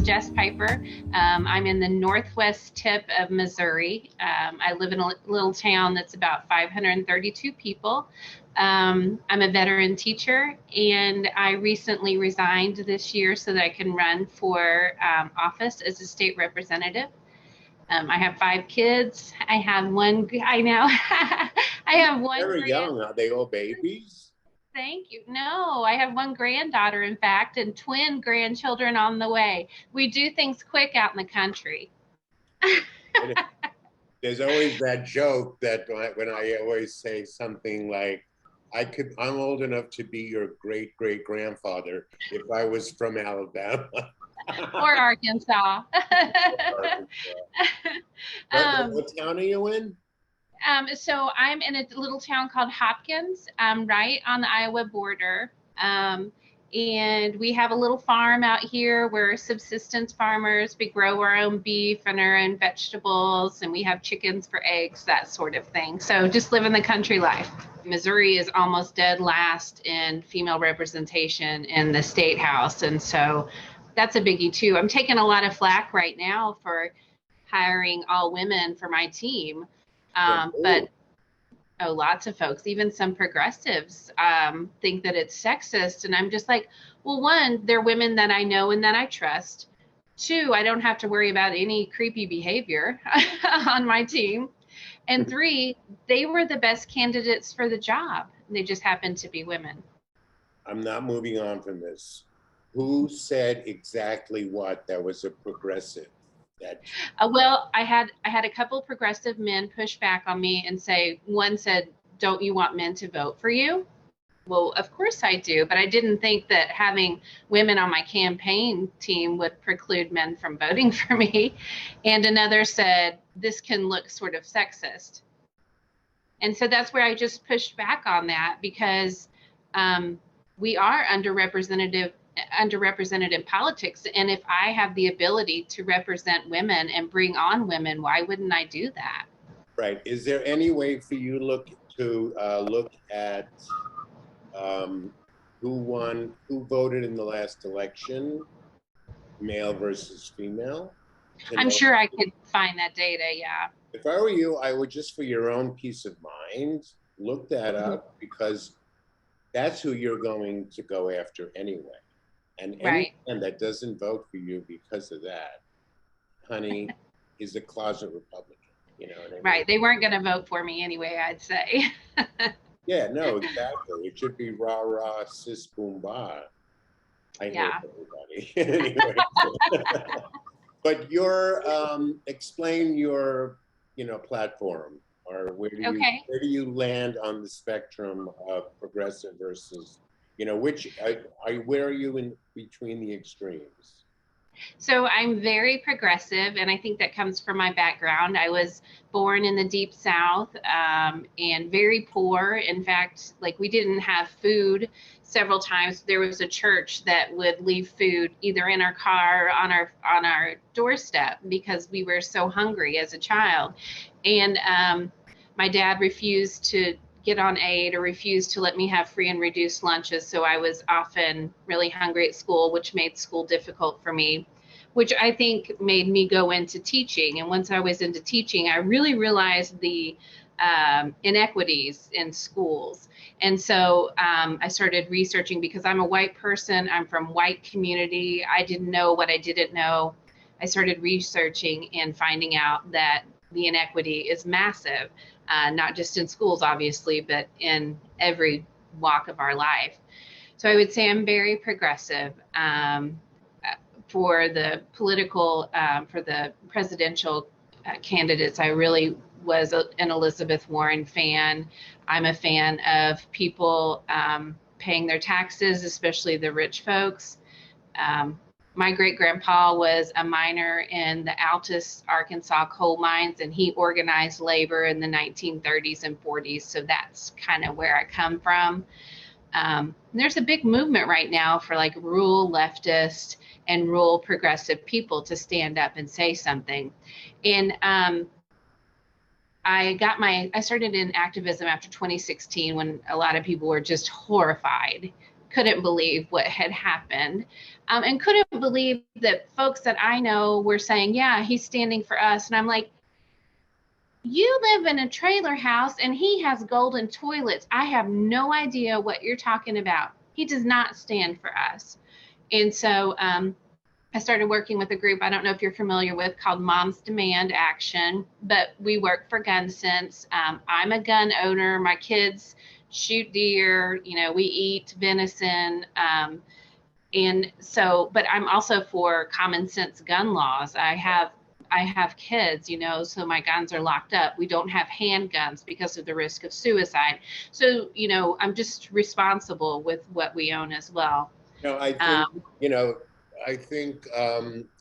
Jess Piper. I'm in the northwest tip of Missouri. I live in a little town that's about 532 people. I'm a veteran teacher, and I recently resigned this year so that I can run for office as a state representative. I have 5 kids. I have one, I know, I have one. Very young. Are they all babies? Thank you. No, I have one granddaughter, in fact, and twin grandchildren on the way. We do things quick out in the country. There's always that joke that when I always say something like, I'm old enough to be your great great grandfather if I was from Alabama. Or Arkansas. What town are you in? So I'm in a little town called Hopkins, right on the Iowa border. And we have a little farm out here. We're subsistence farmers. We grow our own beef and our own vegetables, and we have chickens for eggs, that sort of thing. So just living the country life. Missouri is almost dead last in female representation in the state house. And so that's a biggie too. I'm taking a lot of flack right now for hiring all women for my team. But lots of folks, even some progressives, think that it's sexist. And I'm just like, well, 1, they're women that I know and that I trust. 2, I don't have to worry about any creepy behavior on my team. And 3, they were the best candidates for the job. They just happened to be women. I'm not moving on from this. Who said exactly what that was a progressive? Well, I had a couple of progressive men push back on me and say, one said, "Don't you want men to vote for you?" Well, of course I do, but I didn't think that having women on my campaign team would preclude men from voting for me. And another said, "This can look sort of sexist." And so that's where I just pushed back on that, because we are underrepresented in politics. And if I have the ability to represent women and bring on women, why wouldn't I do that? Right. Is there any way for you look at who voted in the last election, male versus female? I'm sure I could find that data, yeah. If I were you, I would, just for your own peace of mind, look that up, because that's who you're going to go after anyway. And anyone that doesn't vote for you because of that, honey, is a closet Republican. You know what I mean? Right. They weren't going to vote for me anyway, I'd say. Yeah, no, exactly. It should be rah, rah, sis, boom, bah. I hate everybody. Anyway. But explain your, platform, or where do you land on the spectrum of progressive versus, where are you in between the extremes? So I'm very progressive, and I think that comes from my background. I was born in the Deep South, and very poor. In fact, we didn't have food several times. There was a church that would leave food either in our car or on our doorstep because we were so hungry as a child. And my dad refused to get on aid or refused to let me have free and reduced lunches. So I was often really hungry at school, which made school difficult for me, which I think made me go into teaching. And once I was into teaching, I really realized the inequities in schools. And so I started researching, because I'm a white person, I'm from white community. I didn't know what I didn't know. I started researching and finding out that the inequity is massive. Not just in schools, obviously, but in every walk of our life. So I would say I'm very progressive. For the presidential candidates, I really was an Elizabeth Warren fan. I'm a fan of people paying their taxes, especially the rich folks. My great-grandpa was a miner in the Altus, Arkansas coal mines, and he organized labor in the 1930s and 40s. So that's kind of where I come from. There's a big movement right now for rural leftist and rural progressive people to stand up and say something. And I started in activism after 2016, when a lot of people were just horrified couldn't believe what had happened, and couldn't believe that folks that I know were saying, yeah, he's standing for us. And I'm like, you live in a trailer house and he has golden toilets. I have no idea what you're talking about. He does not stand for us. And so I started working with a group, I don't know if you're familiar with, called Moms Demand Action, but we work for Gun Sense. I'm a gun owner. My kids shoot deer, you know, we eat venison. And so, but I'm also for common sense gun laws. I have kids, you know, so my guns are locked up. We don't have handguns because of the risk of suicide. So, you know, I'm just responsible with what we own as well. No, I think, you know, I think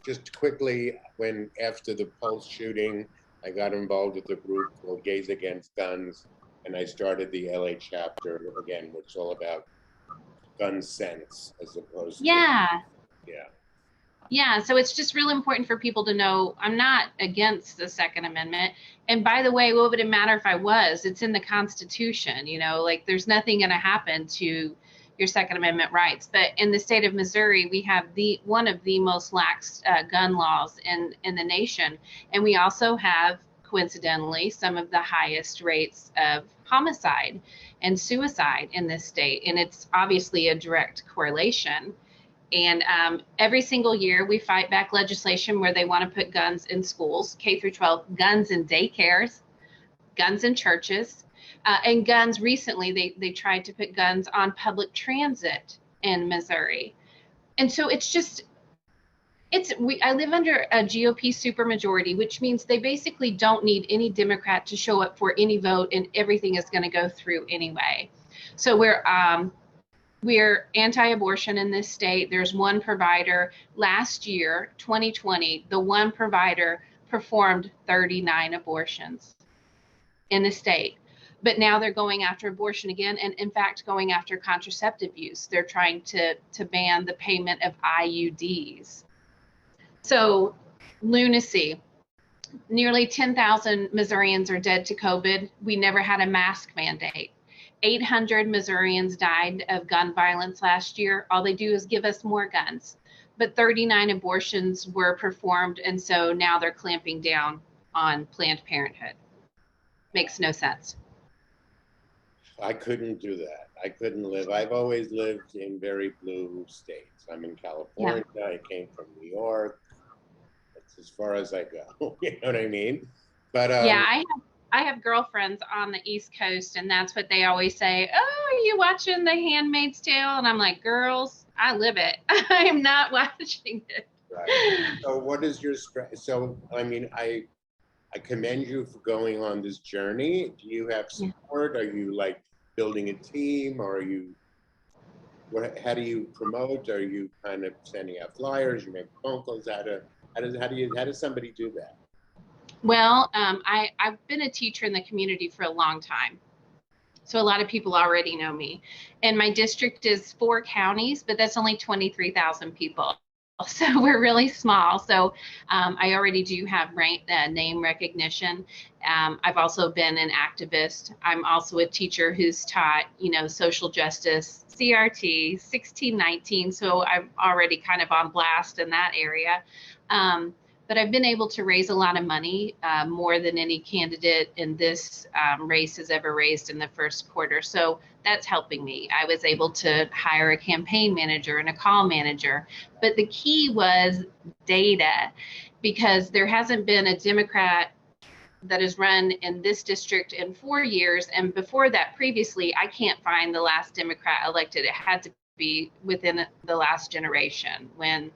just quickly, when after the Pulse shooting, I got involved with a group called Gays Against Guns, and I started the LA chapter again, which is all about gun sense as opposed to, Yeah. yeah. Yeah, so it's just really important for people to know I'm not against the Second Amendment. And by the way, what would it matter if I was? It's in the Constitution, you know, like there's nothing going to happen to your Second Amendment rights. But in the state of Missouri, we have one of the most lax gun laws in the nation. And we also have, coincidentally, some of the highest rates of homicide and suicide in this state. And it's obviously a direct correlation. And every single year we fight back legislation where they want to put guns in schools, K through 12, guns in daycares, guns in churches, and guns recently, they tried to put guns on public transit in Missouri. And so it's just, I live under a GOP supermajority, which means they basically don't need any Democrat to show up for any vote and everything is going to go through anyway. So we're anti-abortion in this state. There's one provider. Last year, 2020, the one provider performed 39 abortions in the state. But now they're going after abortion again, and in fact, going after contraceptive use. They're trying to ban the payment of IUDs. So, lunacy. Nearly 10,000 Missourians are dead to COVID. We never had a mask mandate. 800 Missourians died of gun violence last year. All they do is give us more guns. But 39 abortions were performed, and so now they're clamping down on Planned Parenthood. Makes no sense. I couldn't do that. I couldn't live. I've always lived in very blue states. I'm in California. Yeah. I came from New York. That's as far as I go. You know what I mean? But yeah, I have girlfriends on the East Coast, and that's what they always say. Oh, are you watching The Handmaid's Tale? And I'm like, girls, I live it. I am not watching it. Right. So what is your so I mean, I commend you for going on this journey. Do you have support? Are you like building a team, or are you how do you promote? Are you kind of sending out flyers? You make phone calls? How does somebody do that? Well, I've been a teacher in the community for a long time. So a lot of people already know me. And my district is 4 counties, but that's only 23,000 people. So we're really small. So I already do have name recognition. I've also been an activist. I'm also a teacher who's taught, you know, social justice, CRT, 1619. So I'm already kind of on blast in that area. But I've been able to raise a lot of money, more than any candidate in this race has ever raised in the first quarter. So that's helping me. I was able to hire a campaign manager and a call manager. But the key was data, because there hasn't been a Democrat that has run in this district in 4 years. And before that, previously, I can't find the last Democrat elected. It had to be within the last generation when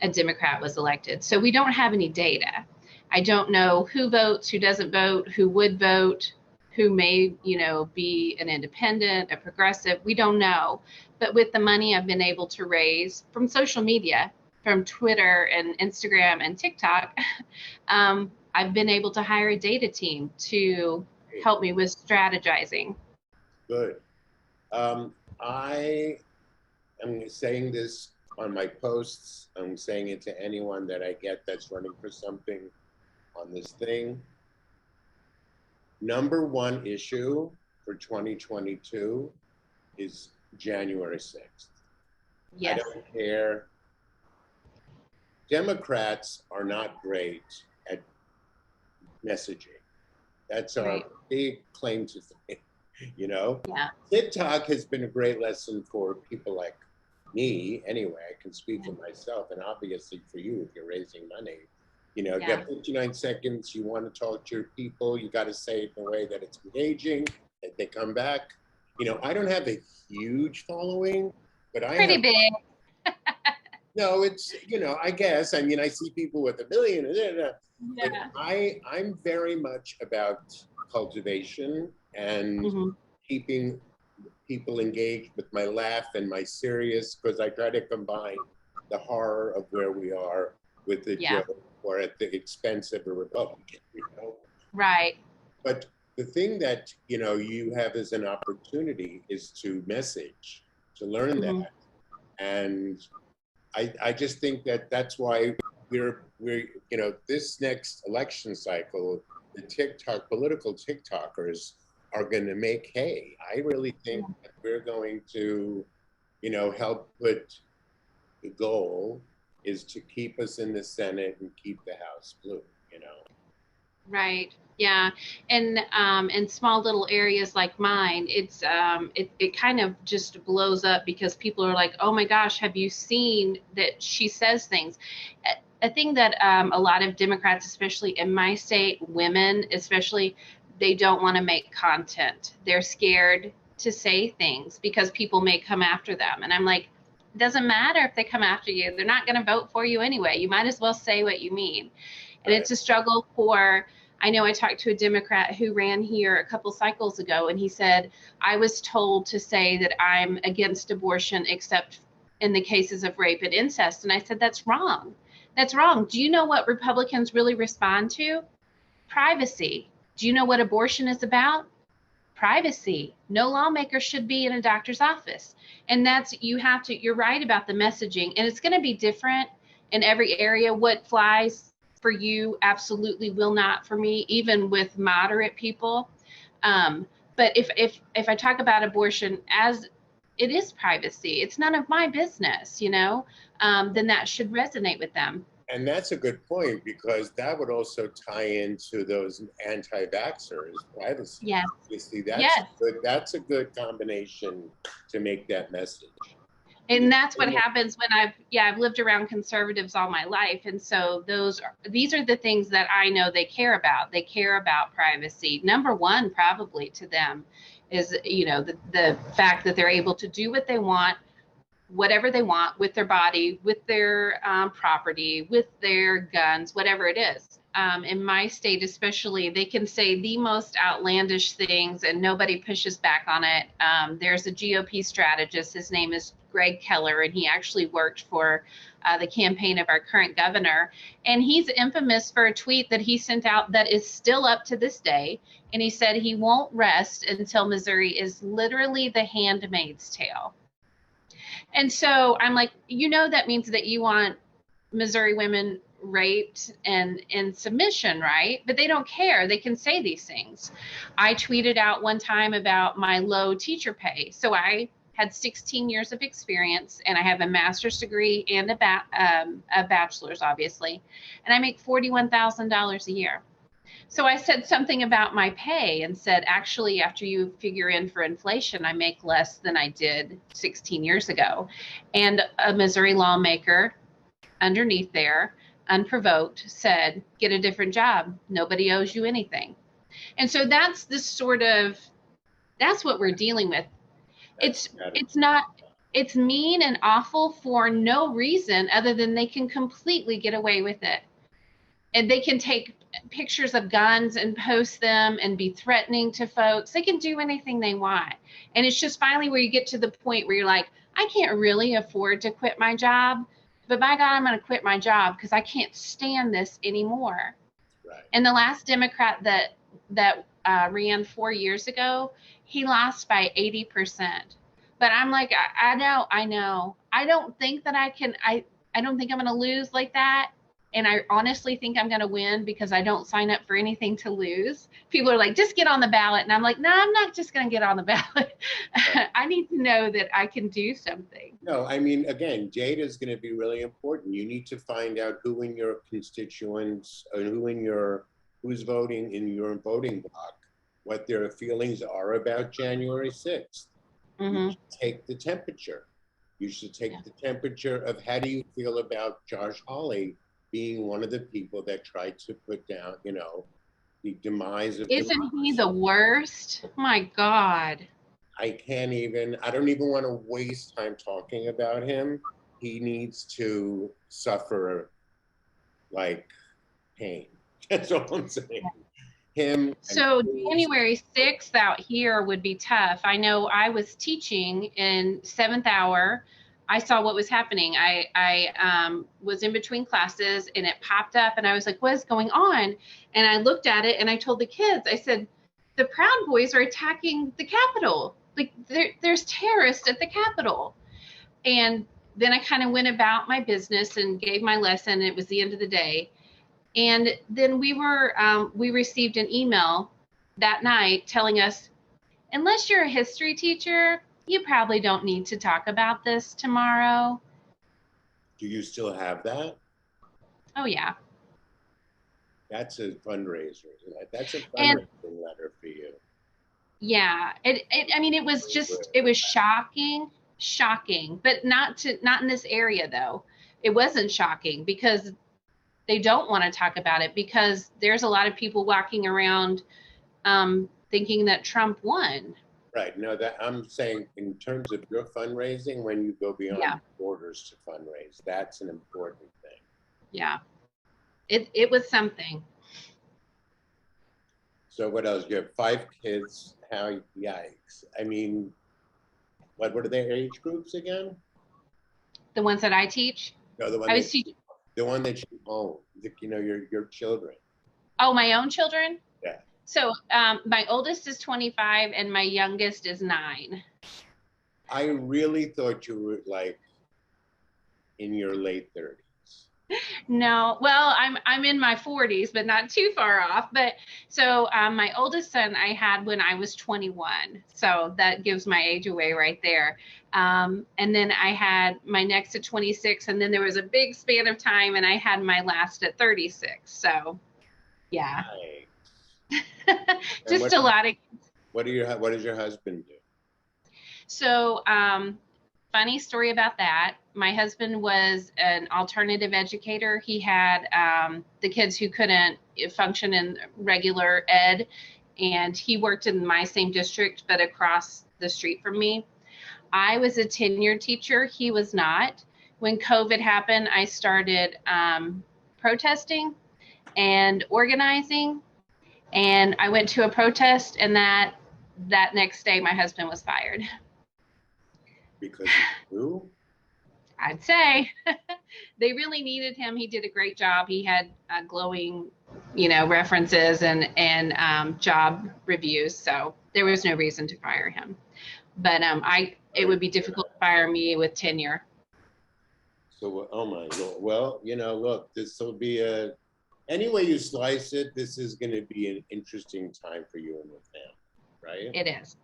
a Democrat was elected. So we don't have any data. I don't know who votes, who doesn't vote, who would vote, who may, you know, be an independent, a progressive. We don't know. But with the money I've been able to raise from social media, from Twitter and Instagram and TikTok, I've been able to hire a data team to help me with strategizing. Good. I am saying this on my posts. I'm saying it to anyone that I get that's running for something on this thing. Number one issue for 2022 is January 6th. Yes. I don't care. Democrats are not great at messaging. That's our Right. big claim to fame, you know? Yeah. TikTok has been a great lesson for people like me. Anyway, I can speak for myself, and obviously for you if you're raising money. You know, Yeah. get 59 seconds, you want to talk to your people, you got to say it in a way that it's engaging, that they come back. You know, I don't have a huge following, but I Pretty have, big. no, it's, you know, I guess, I mean, I see people with 1 million, but Yeah. I'm very much about cultivation and Mm-hmm. keeping people engaged with my laugh and my serious, because I try to combine the horror of where we are with the Yeah. joke or at the expense of a Republican, you know? Right. But the thing that, you know, you have as an opportunity is to message, to learn Mm-hmm. that. And I just think that that's why we're, you know, this next election cycle, the political TikTokers are going to make hay. I really think that we're going to, you know, help put the goal is to keep us in the Senate and keep the House blue, you know. Right. Yeah. And in small little areas like mine, it kind of just blows up because people are like, oh my gosh, have you seen that she says things? A thing that a lot of Democrats, especially in my state, women especially, they don't want to make content. They're scared to say things because people may come after them. And I'm like, it doesn't matter if they come after you. They're not going to vote for you anyway. You might as well say what you mean. And Right. it's a struggle for, I know I talked to a Democrat who ran here a couple cycles ago, and he said, I was told to say that I'm against abortion except in the cases of rape and incest. And I said, that's wrong. That's wrong. Do you know what Republicans really respond to? Privacy. Do you know what abortion is about? Privacy. No lawmaker should be in a doctor's office. And that's, you're right about the messaging, and it's going to be different in every area. What flies for you absolutely will not for me, even with moderate people. But if I talk about abortion as it is privacy, it's none of my business, you know, then that should resonate with them. And that's a good point, because that would also tie into those anti-vaxxers, privacy. Yes. You see, Yes. that's a good combination to make that message. And that's what happens when I've lived around conservatives all my life. And so these are the things that I know they care about. They care about privacy. Number one, probably to them is, you know, the fact that they're able to do what they want, whatever they want with their body, with their property, with their guns, whatever it is. In my state, especially, they can say the most outlandish things and nobody pushes back on it. There's a GOP strategist. His name is Greg Keller, and he actually worked for the campaign of our current governor. And he's infamous for a tweet that he sent out that is still up to this day. And he said he won't rest until Missouri is literally the handmaid's tale. And so I'm like, you know, that means that you want Missouri women raped and in submission, right? But they don't care. They can say these things. I tweeted out one time about my low teacher pay. So I had 16 years of experience, and I have a master's degree and a bachelor's, obviously, and I make $41,000 a year. So I said something about my pay and said, actually, after you figure in for inflation, I make less than I did 16 years ago. And a Missouri lawmaker underneath there, unprovoked, said, get a different job. Nobody owes you anything. And so that's what we're dealing with. It's mean and awful for no reason other than they can completely get away with it. And they can take pictures of guns and post them and be threatening to folks. They can do anything they want. And it's just finally where you get to the point where you're like, I can't really afford to quit my job, but by God, I'm going to quit my job because I can't stand this anymore. Right. And the last Democrat that ran 4 years ago, he lost by 80%. But I'm like, I know. I don't think that I don't think I'm going to lose like that. And I honestly think I'm going to win because I don't sign up for anything to lose. People are like, just get on the ballot. And I'm like, no, I'm not just going to get on the ballot. Right. I need to know that I can do something. No, I mean, again, data is going to be really important. You need to find out who in your constituents, or who's voting in your voting block, what their feelings are about January 6th. You should take the temperature. You should take the temperature of how do you feel about Josh Hawley being one of the people that tried to put down, the demise of Isn't democracy. he the worst? My God. I don't even want to waste time talking about him. He needs to suffer like pain. That's all I'm saying. So January 6th out here would be tough. I know I was teaching in 7th hour. I saw what was happening. I was in between classes and it popped up and I was like, what is going on? And I looked at it and I told the kids, I said, the Proud Boys are attacking the Capitol. Like there's terrorists at the Capitol. And then I kind of went about my business and gave my lesson. It was the end of the day. And then we received an email that night telling us, unless you're a history teacher, you probably don't need to talk about this tomorrow. Do you still have that? Oh, yeah. That's a fundraiser, isn't it? That's a fundraising letter for you. Yeah. It was shocking, but not in this area though. It wasn't shocking because they don't want to talk about it because there's a lot of people walking around thinking that Trump won. Right. No, that I'm saying in terms of your fundraising, when you go beyond borders to fundraise, that's an important thing. Yeah. It was something. So what else? You have 5 kids. How, yikes. I mean, what are their age groups again? The ones that I teach? No, the one that you own, your children. Oh, my own children? Yeah. So my oldest is 25 and my youngest is 9. I really thought you were like in your late 30s. No, well, I'm in my 40s, but not too far off. But so my oldest son I had when I was 21. So that gives my age away right there. And then I had my next at 26, and then there was a big span of time, and I had my last at 36. So, yeah. Just a lot of. What does your husband do? So, funny story about that. My husband was an alternative educator. He had the kids who couldn't function in regular ed, and he worked in my same district, but across the street from me. I was a tenured teacher. He was not. When COVID happened, I started protesting and organizing, and I went to a protest, and that next day, my husband was fired. Because who? I'd say they really needed him. He did a great job. He had glowing, references and job reviews. So there was no reason to fire him. But it would be difficult to fire me with tenure. So, oh my Lord. Well, look, this will be any way you slice it, this is going to be an interesting time for you and your family, right? It is.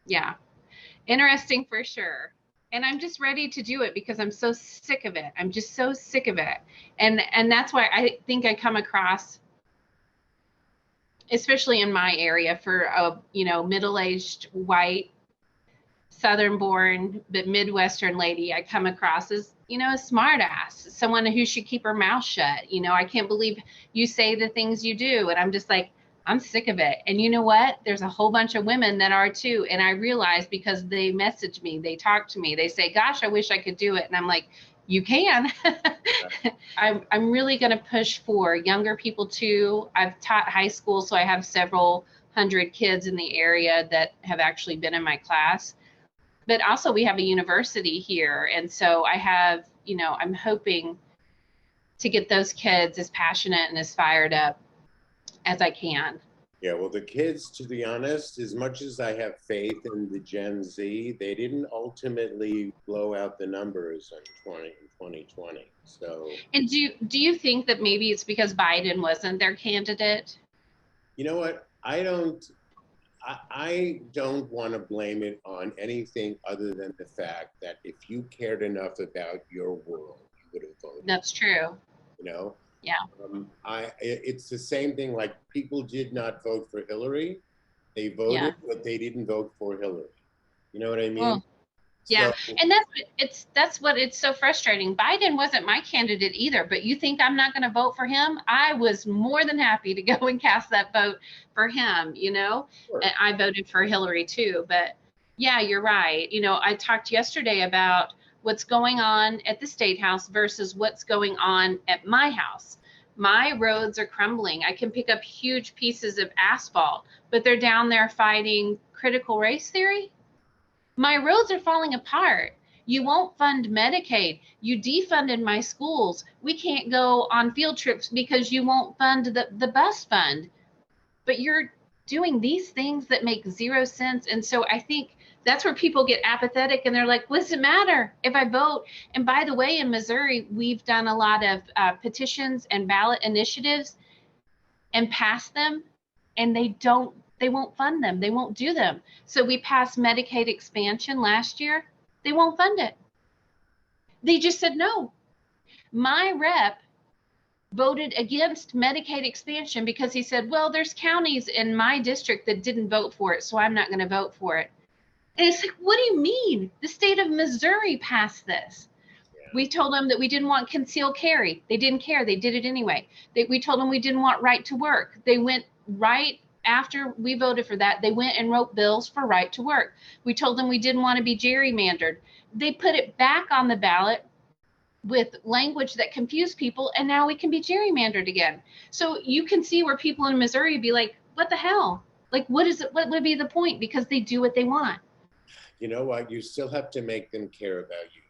Yeah. Interesting for sure. And I'm just ready to do it because I'm so sick of it. I'm just so sick of it. And that's why I think I come across, especially in my area, for a, middle-aged white Southern born, but Midwestern lady, I come across as, a smart ass, someone who should keep her mouth shut. I can't believe you say the things you do. And I'm just like, I'm sick of it. And you know what? There's a whole bunch of women that are too. And I realize because they message me, they talk to me, they say, gosh, I wish I could do it. And I'm like, you can. I'm really going to push for younger people too. I've taught high school, so I have several hundred kids in the area that have actually been in my class. But also we have a university here. And so I have, I'm hoping to get those kids as passionate and as fired up as I can. Yeah, well, the kids, to be honest, as much as I have faith in the Gen Z, they didn't ultimately blow out the numbers in 2020. So, And do you think that maybe it's because Biden wasn't their candidate? you know what? I don't want to blame it on anything other than the fact that if you cared enough about your world, you would have voted. That's true. You know, Yeah. it's the same thing. Like people did not vote for Hillary; they voted, Yeah. but they didn't vote for Hillary. You know what I mean? Well, yeah. So And that's what it's so frustrating. Biden wasn't my candidate either, but you think I'm not going to vote for him? I was more than happy to go and cast that vote for him, you know? sure. And I voted for Hillary too, but yeah, you're right. You know, I talked yesterday about what's going on at the State House versus what's going on at my house. My roads are crumbling. I can pick up huge pieces of asphalt, but they're down there fighting critical race theory. My roads are falling apart. You won't fund Medicaid. You defunded my schools. We can't go on field trips because you won't fund the bus fund. But you're doing these things that make zero sense. And so I think that's where people get apathetic and they're like, what does it matter if I vote? And by the way, in Missouri, we've done a lot of petitions and ballot initiatives and passed them, and they won't fund them. They won't do them. So we passed Medicaid expansion last year. They won't fund it. They just said no. My rep voted against Medicaid expansion because he said, well, there's counties in my district that didn't vote for it, so I'm not going to vote for it. And it's like, what do you mean? The state of Missouri passed this. Yeah. We told them that we didn't want concealed carry. They didn't care. They did it anyway. We told them we didn't want right to work. They went right after we voted for that. They went and wrote bills for right to work. We told them we didn't want to be gerrymandered. They put it back on the ballot with language that confused people, and now we can be gerrymandered again. So you can see where people in Missouri be like, what the hell? Like, what is it? What would be the point? Because they do what they want. You know what? You still have to make them care about you.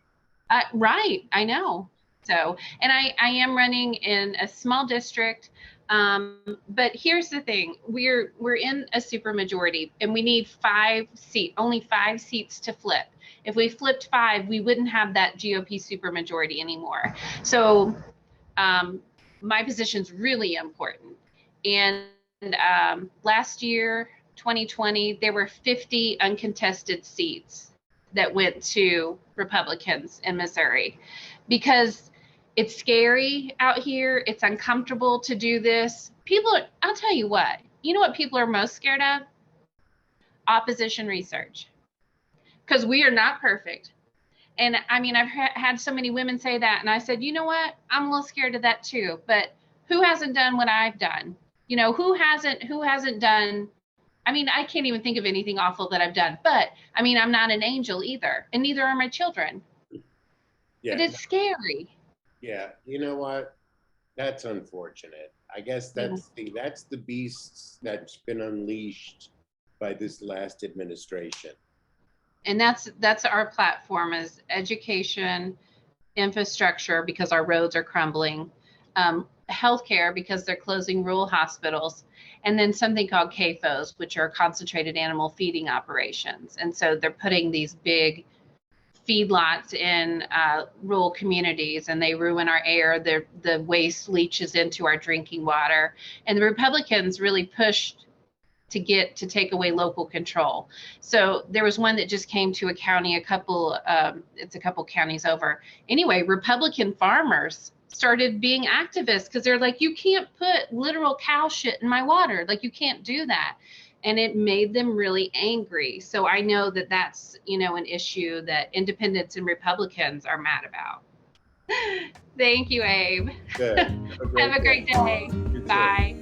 Right, I know. So, and I am running in a small district, but here's the thing: we're in a supermajority, and we need only 5 seats to flip. If we flipped 5, we wouldn't have that GOP supermajority anymore. So, my position's really important. And last year, 2020, there were 50 uncontested seats that went to Republicans in Missouri because it's scary out here. It's uncomfortable to do this. I'll tell you what people are most scared of? Opposition research. Because we are not perfect. And I mean, I've had so many women say that. And I said, you know what? I'm a little scared of that too. But who hasn't done what I've done? You know, who hasn't done? I mean, I can't even think of anything awful that I've done, but I mean, I'm not an angel either, and neither are my children. Yeah. But it's scary. Yeah. You know what? That's unfortunate. I guess that's the beast that's been unleashed by this last administration. And that's our platform is education, infrastructure because our roads are crumbling, healthcare because they're closing rural hospitals, and then something called CAFOs, which are concentrated animal feeding operations. And so they're putting these big feedlots in rural communities, and they ruin our air. The waste leaches into our drinking water. And the Republicans really pushed to take away local control. So there was one that just came to a county, it's a couple counties over. Anyway, Republican farmers started being activists because they're like, you can't put literal cow shit in my water. Like, you can't do that. And it made them really angry. So I know that that's, an issue that independents and Republicans are mad about. Thank you, Abe. Good. Have a great day. Bye.